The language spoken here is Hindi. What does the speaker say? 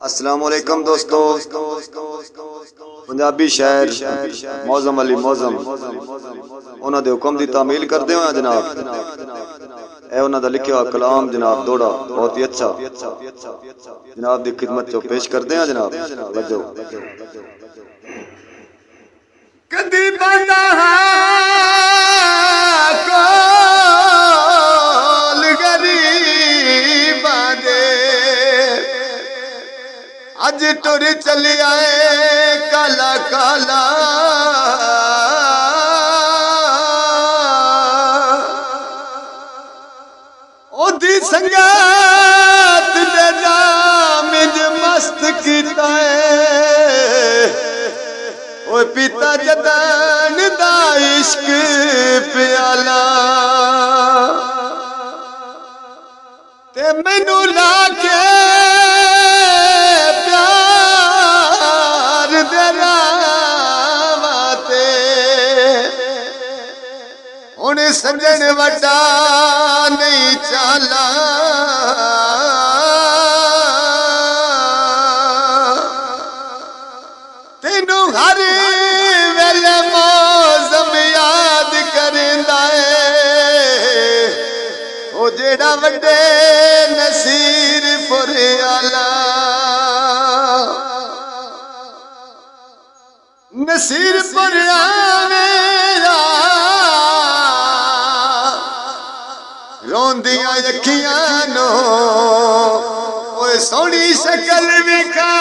अस्सलामुअलैकुम दोस्तों। पंजाबी शायर मौजम अली मौजम उन्होंने दे हुक्म की तामील करते हो जनाब। ए उन्हों का लिखा हुआ कलाम जनाब दोड़ा बहुत ही अच्छा जनाब की खिदमत चो पेश करते हैं जनाब। वजो कदी बंदा अज टुर चली आए काला काला ओदी संगत दे नाम मस्त कीता है ओ पीता जदन दा इश्क प्याला ते मैनू लाके सजन वटा नहीं चाला तेनू हर वेले मौसम याद करेंदा है ओ जेड़ा वड्डे नसीर पुरे आला नसीर पुरे आवे रोंदियां अखियां नो ओए सोहनी शक्ल विखा